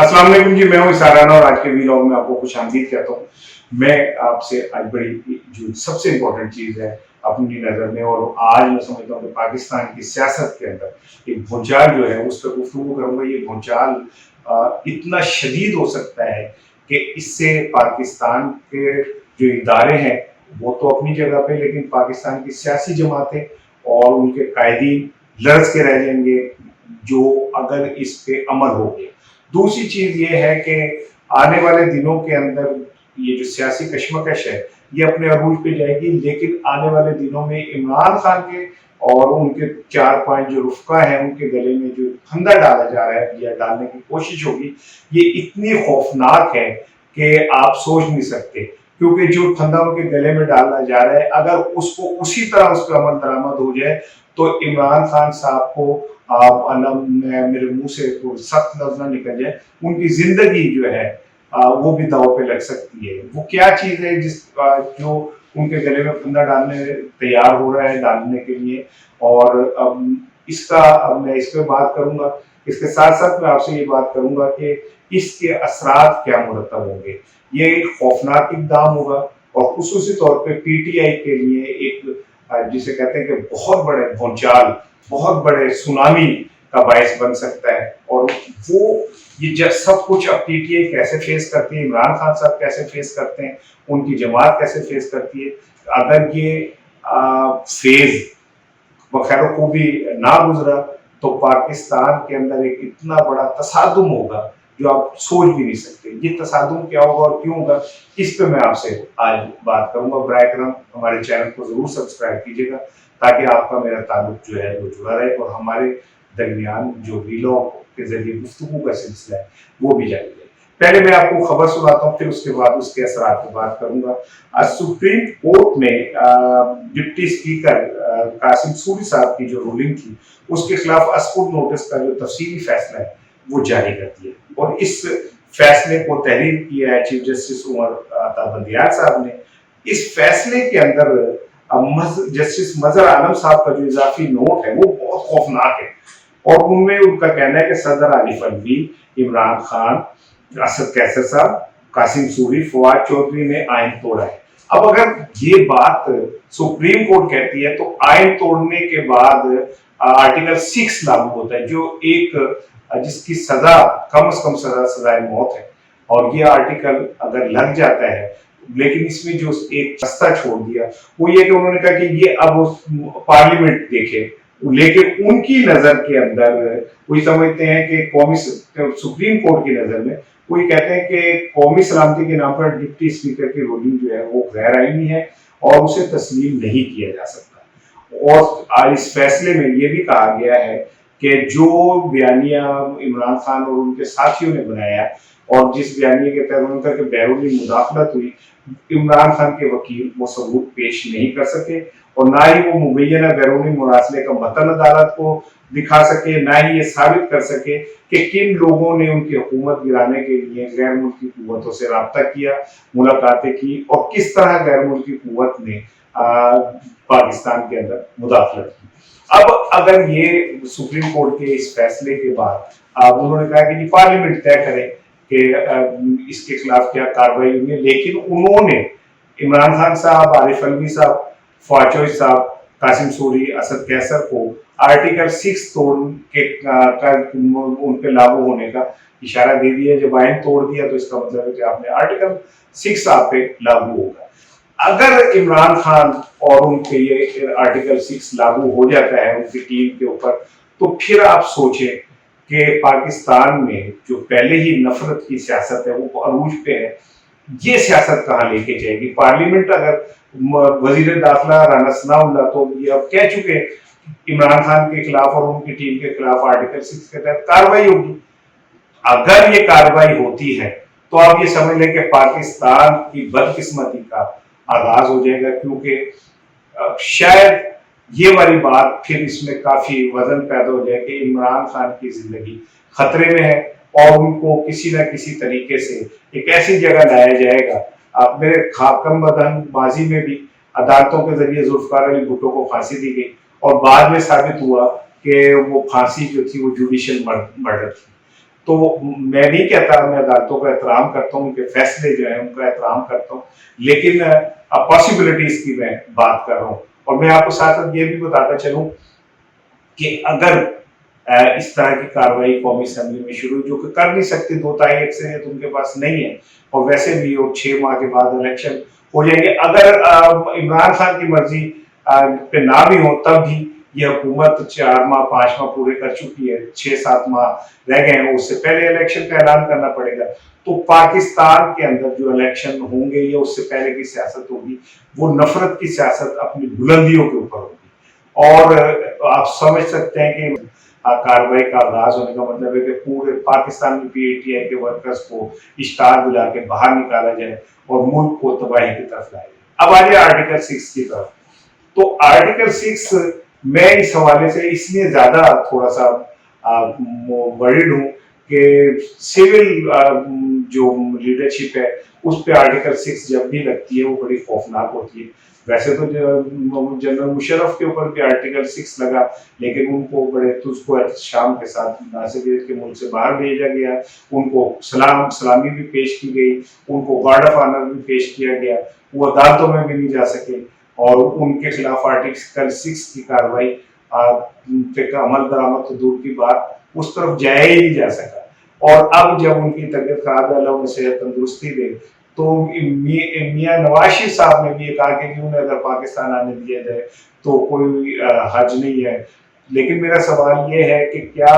अस्सलाम वालेकुम जी, मैं हूँ साराना और आज के व्लॉग में आपको खुशामदीद कहता हूँ। मैं आपसे आज बड़ी जो सबसे इम्पोर्टेंट चीज़ है अपनी नज़र में, और आज मैं समझता हूँ कि पाकिस्तान की सियासत के अंदर एक भूचाल जो है उस पर गुफ्तगू करूँगा। ये भूचाल इतना शदीद हो सकता है कि इससे पाकिस्तान के जो इदारे हैं वो तो अपनी जगह पे, लेकिन पाकिस्तान की सियासी जमातें और उनके कायदीन लरज के रह जाएंगे जो अगर इस पे अमल हो गया। दूसरी चीज़ ये है कि आने वाले दिनों के अंदर ये जो सियासी कशमकश है ये अपने अरूज पे जाएगी, लेकिन आने वाले दिनों में इमरान खान के और उनके 4-5 जो रुफका हैं उनके गले में जो फंदा डाला जा रहा है या डालने की कोशिश होगी, ये इतनी खौफनाक है कि आप सोच नहीं सकते। क्योंकि जो फंदा उनके गले में डाला जा रहा है, अगर उसको उसी तरह उस पर अमल दरामद हो जाए तो इमरान खान साहब को मेरे मुंह से तो सख्त लफ्ज ना निकल जाए, उनकी जिंदगी जो है वो भी दांव पे लग सकती है। वो क्या चीज़ है जो उनके गले में फंदा डालने तैयार हो रहा है डालने के लिए, और अब मैं इस पे बात करूंगा। इसके साथ साथ मैं आपसे ये बात करूंगा कि इसके असरात क्या मुरतब होंगे। ये एक खौफनाक इक़दाम होगा और खुसूसी तौर पे पीटीआई के लिए एक जिसे कहते हैं कि बहुत बड़े भूचाल, बहुत बड़े सुनामी का बायस बन सकता है। और वो ये सब कुछ अब पीटीआई कैसे फेस करती है, इमरान खान साहब कैसे फेस करते हैं, उनकी जमात कैसे फेस करती है, अगर ये फेज बखैर खूबी ना गुजरा तो पाकिस्तान के अंदर एक इतना बड़ा तसादुम होगा जो आप सोच भी नहीं सकते। ये तसादुम क्या होगा और क्यों होगा, इस पे मैं आपसे आज बात करूंगा। बराए करम हमारे चैनल को जरूर सब्सक्राइब कीजिएगा ताकि आपका मेरा ताल्लुक जो है वो जुड़ा रहे और हमारे दरमियान जो व्लॉग के जरिए गुफ्तगू का सिलसिला है वो भी जारी रहे। पहले मैं आपको खबर सुनाता हूँ, फिर उसके बाद उसके असरात की बात करूंगा। सुप्रीम कोर्ट ने डिप्टी स्पीकर कासिम सूरी साहब की जो रूलिंग थी उसके खिलाफ अस्कुर नोटिस का जो तफसीली फैसला है वो जारी कर दिया, और इस फैसले को तहरीर किया है चीफ जस्टिस उमर अता बंदियार साहब ने। इस फैसले के अंदर जस्टिस मजहर आलम साहब का जो इजाफी नोट है वो बहुत खौफनाक है, और उनमें उनका कहना है कि सदर आरिफ अलवी, इमरान खान, असद कैसर साहब, कासिम सूरी, फवाद चौधरी ने आइन तोड़ा है। अब अगर ये बात सुप्रीम कोर्ट कहती है तो आइन तोड़ने के बाद आर्टिकल 6 लागू होता है, जो एक जिसकी सजा कम से कम सजाए मौत है, और ये आर्टिकल अगर लग जाता है। लेकिन इसमें जो एक रास्ता छोड़ दिया वो ये कि उन्होंने कहा कि ये अब पार्लियामेंट देखे, लेकिन उनकी नजर के अंदर कोई समझते हैं कि कौमी सुप्रीम कोर्ट की नजर में कोई कहते हैं कि कौमी सलामती के नाम पर डिप्टी स्पीकर की रूलिंग जो है वो गैर आईनी है और उसे तस्लीम नहीं किया जा सकता। और इस फैसले में ये भी कहा गया है कि जो बयानिया इमरान खान और उनके साथियों ने बनाया और जिस बयानिए के तहत उनका कि बैरूनी मुदाखलत हुई, इमरान खान के वकील वो सबूत पेश नहीं कर सके और ना ही वो मुबैना बैरूनी मुरासले का मतन अदालत को दिखा सके, ना ही ये साबित कर सके कि किन लोगों ने उनकी हुकूमत गिराने के लिए गैर मुल्की कुव्वतों से रब्ता किया, मुलाकातें की, और किस तरह गैर मुल्की कुव्वत ने पाकिस्तान के अंदर मुदाखलत की। अब अगर ये सुप्रीम कोर्ट के इस फैसले के बाद उन्होंने कहा कि पार्लियामेंट तय करे कि इसके खिलाफ क्या कार्रवाई होगी, लेकिन उन्होंने इमरान खान साहब, आरिफ अलवी साहब, फवाद चौधरी साहब, कासिम सूरी, असद कैसर को आर्टिकल 6 तोड़ के उन पे लागू होने का इशारा दे दिया। जब आइन तोड़ दिया तो इसका मतलब है कि आपने आर्टिकल 6 आप पे लागू होगा। अगर इमरान खान और उनके ये आर्टिकल 6 लागू हो जाता है उनकी टीम के ऊपर, तो फिर आप सोचें कि पाकिस्तान में जो पहले ही नफरत की सियासत है वो अरूज पे है, ये सियासत कहाँ लेके जाएगी। पार्लियामेंट अगर वजीर दाखिला राना सनाउल्लाह तो ये अब कह चुके इमरान खान के खिलाफ और उनकी टीम के खिलाफ आर्टिकल 6 के तहत कार्रवाई होगी। अगर ये कार्रवाई होती है तो आप ये समझ लें कि पाकिस्तान की बदकिस्मती का आगाज हो जाएगा, क्योंकि शायद ये वाली बात फिर इसमें काफी वजन पैदा हो जाए कि इमरान खान की जिंदगी खतरे में है और उनको किसी न किसी तरीके से एक ऐसी जगह लाया जाएगा। मेरे खाकम बदन माजी में भी अदालतों के जरिए जुल्फकार अली भुट्टो को फांसी दी गई और बाद में साबित हुआ कि वो फांसी जो थी वो जुडिशियल मर्डर थी। तो मैं नहीं कहता, मैं अदालतों का एहतराम करता हूँ, उनके फैसले जो है उनका एहतराम करता हूँ, लेकिन पॉसिबिलिटीज की मैं बात कर रहा हूँ। और मैं आपको साथ साथ ये भी बताता चलूँ कि अगर इस तरह की कार्रवाई कौमी असम्बली में शुरू, जो कि कर नहीं सकती, 2/3 अक्सरियत उनके पास नहीं है, और वैसे भी और 6 माह के बाद इलेक्शन हो जाएंगे, अगर इमरान खान की मर्जी पे ना भी हो, तब भी ये हुकूमत 4 माह 5 माह पूरे कर चुकी है, 6-7 माह रह गए हैं, उससे पहले इलेक्शन का ऐलान करना पड़ेगा। तो पाकिस्तान के अंदर जो इलेक्शन होंगे या उससे पहले की सियासत होगी, वो नफरत की सियासत अपनी बुलंदियों के ऊपर होगी। और आप समझ सकते हैं कि कार्रवाई का आगाज होने का मतलब है कि पूरे पाकिस्तान में पीटीआई के वर्कर्स को इश्तार दिला के बाहर निकाला जाए और मुल्क को तबाही की तरफ लाया जाए। अब आ जाए आर्टिकल 6 की तरफ। तो आर्टिकल 6 मैं इस हवाले से इसलिए ज्यादा थोड़ा सा वरीड हूँ कि सिविल जो लीडरशिप है उस पर आर्टिकल 6 जब भी लगती है वो बड़ी खौफनाक होती है। वैसे तो जनरल मुशर्रफ के ऊपर भी आर्टिकल 6 लगा, लेकिन उनको बड़े तुझको एहतशाम के साथ नासिर के मुल्क से बाहर भेजा गया, उनको सलामी भी पेश की गई, उनको गार्ड ऑफ ऑनर भी पेश किया गया, वो अदालतों में भी नहीं जा सके, और उनके खिलाफ आर्टिकल 6 की कार्रवाई पे अमल दरामद तो दूर की बात, उस तरफ जाया ही नहीं जा सका। और अब जब उनकी तबीयत खराब है, अल्लाह उन्हें सेहत तंदुरुस्ती दे, तो मियां नवाज शरीफ साहब ने भी ये कहा कि उन्हें अगर पाकिस्तान आने दिया जाए तो कोई हर्ज नहीं है। लेकिन मेरा सवाल ये है कि क्या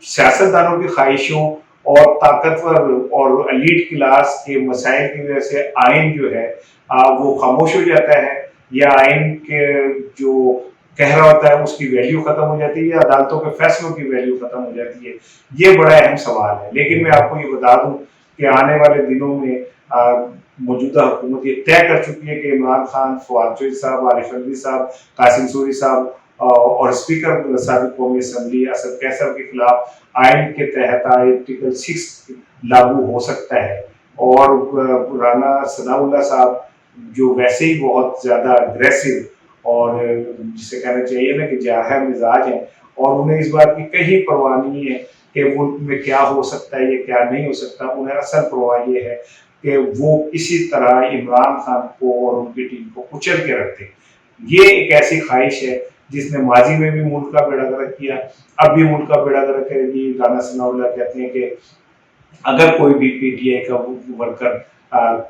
सियासतदानों की ख्वाहिशों और ताकतवर और एलीट क्लास के मसाइल की वजह से आइन जो है वो खामोश हो जाता है, या आइन के जो कह रहा होता है उसकी वैल्यू खत्म हो जाती है, या अदालतों के फैसलों की वैल्यू खत्म हो जाती है? ये बड़ा अहम सवाल है। लेकिन मैं आपको ये बता दूं कि आने वाले दिनों में मौजूदा हुकूमत ये तय कर चुकी है कि इमरान खान, फवाद चौधरी साहब, आरिफ अलवी साहब, कासिम सूरी साहब और स्पीकर साबिक कौमी असम्बली असद कैसर के खिलाफ आइन के तहत आर्टिकल 6 लागू हो सकता है। और राना सनाउल्लाह साहब जो वैसे ही बहुत ज्यादा अग्रेसिव और जिसे कहना चाहिए ना कि जाहिर मिजाज है, और उन्हें इस बात की कहीं परवाह नहीं है कि मुल्क में क्या हो सकता है या क्या नहीं हो सकता। उन्हें असल परवाह ये है कि वो किसी तरह इमरान खान को और उनकी टीम को कुचल के रख दें। ये एक ऐसी ख्वाहिश है जिसने माजी में भी मुल्क का बेड़ा गर्क किया, अब भी मुल्क का बेड़ा गर्क करेगी। राना सनाउल्लाह कहते हैं कि अगर कोई भी पीटीआई का वर्कर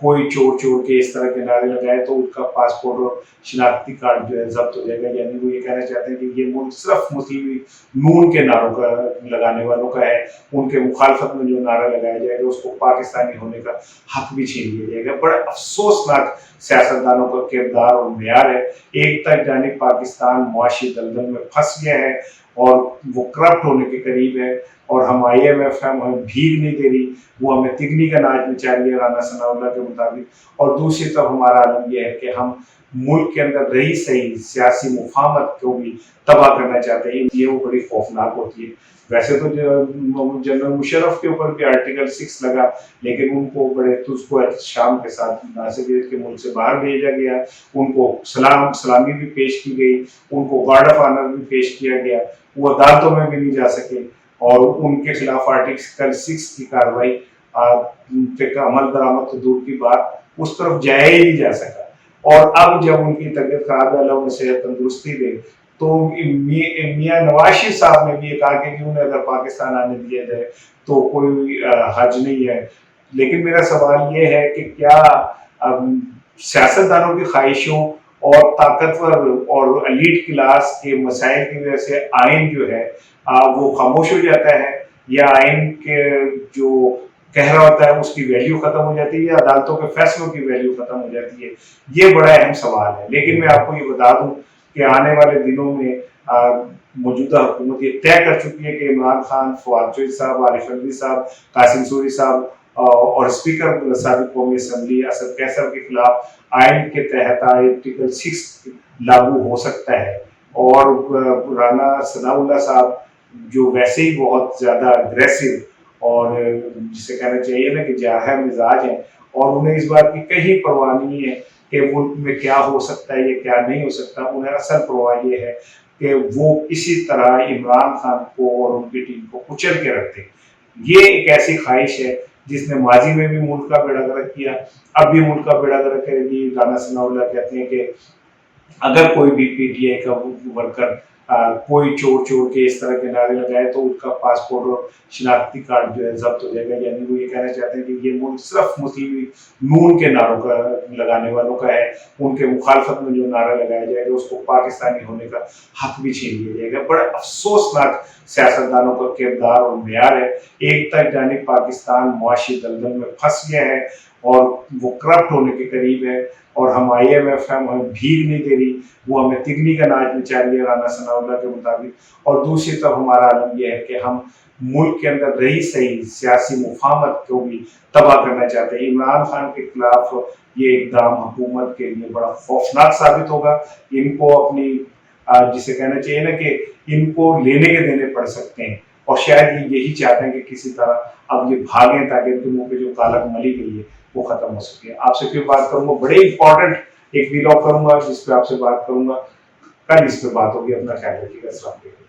कोई चोर चोर के इस तरह के नारे लगाए तो उसका पासपोर्ट और शिनाख्ती कार्ड जो है जब्त हो जाएगा। यानी वो ये कहना चाहते हैं कि ये मुल्क सिर्फ मुस्लिम नून के नारों का लगाने वालों का है, उनके मुखालफत में जो नारा लगाया जाएगा उसको पाकिस्तानी होने का हक भी छीन लिया जाएगा। बड़ा अफसोसनाक सियासतदानों का किरदार और मेयार है। एक तक जानिब पाकिस्तान मुआशी दलदल में फंस गया है और वो करप्ट होने के करीब है, और हम IMF हमें भीग नहीं दे रही, वो हमें तिगनी का नाच नचा रही है राना सनाउल्लाह के मुताबिक। और दूसरी तरफ हमारा आलम यह है कि हम मुल्क के अंदर रही सही सियासी मुफाहमत को भी तबाह करना चाहते हैं। ये वो बड़ी खौफनाक होती है। वैसे तो जनरल मुशर्रफ के ऊपर भी आर्टिकल 6 लगा, लेकिन उनको बड़े तुझको एहतशाम के साथ नासिर के मुल्क से बाहर भेजा गया, उनको सलामी भी पेश की गई, उनको गार्ड ऑफ ऑनर भी पेश किया गया, वो अदालतों में भी नहीं जा सके, और उनके खिलाफ आर्टिकल 6 की कार्रवाई पे अमल दरामद तो दूर की बात, उस तरफ जाया ही नहीं जा सका। और अब जब उनकी तबीयत खराब है, अल्लाह उन्हें सेहत तंदुरुस्ती दे, तो मियां नवाज शरीफ साहब ने भी ये कहा कि उन्हें अगर पाकिस्तान आने दिया जाए तो कोई हर्ज नहीं है। लेकिन मेरा सवाल ये है कि क्या सियासतदानों की ख्वाहिशों और ताकतवर और एलीट क्लास के मसाइल की वजह से आइन जो है वो खामोश हो जाता है, या आइन के जो कह रहा होता है उसकी वैल्यू खत्म हो जाती है, या अदालतों के फैसलों की वैल्यू खत्म हो जाती है? ये बड़ा अहम सवाल है। लेकिन मैं आपको ये बता दूं कि आने वाले दिनों में मौजूदा हुकूमत ये तय कर चुकी है कि इमरान खान, फवाद चौधरी साहब, आरिफ अलवी साहब, कासिम सूरी साहब और स्पीकर साबिक कौमी असम्बली असद कैसर के खिलाफ आइन के तहत आर्टिकल 6 लागू हो सकता है। और राना सनाउल्लाह साहब जो वैसे ही बहुत ज्यादा अग्रेसिव और जिसे कहना चाहिए ना कि जाहिर मिजाज है, और उन्हें इस बात की कहीं परवाह नहीं है कि मुल्क में क्या हो सकता है या क्या नहीं हो सकता। उन्हें असल परवाह ये है कि वो किसी तरह इमरान खान को और उनकी टीम को कुचल के रख दें। ये एक ऐसी ख्वाहिश है जिसने माजी में भी मुल्क का बेड़ा गर्क किया, अब भी मुल्क का बेड़ा गर्क करेगी। राना सनाउल्लाह कहते हैं कि अगर कोई भी पीटीआई का वर्कर कोई चोर चोर के इस तरह के नारे लगाए तो उसका पासपोर्ट और शनाख्ती कार्ड जो है जब्त हो जाएगा। यानी वो ये कहना चाहते हैं कि ये मुल्क सिर्फ मुस्लिम नून के नारों का लगाने वालों का है, उनके मुखालफत में जो नारा लगाया जाएगा उसको पाकिस्तानी होने का हक भी छीन लिया जाएगा। बड़ा अफसोसनाक सियासतदानों का किरदार और मेयार है। एक तक जानिब पाकिस्तान मुआशी दलदल में फंस गया है और वो करप्ट होने के करीब है, और हम IMF हमें भीग नहीं दे रही, वो हमें तिगनी का नाच नचा रही है राना सनाउल्लाह के मुताबिक। और दूसरी तरफ हमारा आलम यह है कि हम मुल्क के अंदर रही सही सियासी मुफाहमत को भी तबाह करना चाहते हैं। इमरान खान के खिलाफ ये इकदाम हुकूमत के लिए बड़ा खौफनाक साबित होगा। इनको अपनी जिसे कहना चाहिए ना कि इनको लेने के देने पड़ सकते हैं, और शायद ये यही चाहते हैं कि किसी तरह अब ये भागें ताकि इनके मुंह पे जो कालक मली गई है वो खत्म हो सके। आपसे फिर बात करूंगा, बड़े इंपॉर्टेंट एक वीलॉग करूंगा जिस पे आपसे बात करूंगा, कल इस पे बात होगी। अपना ख्याल रखिएगा। अस्सलाम वालेकुम।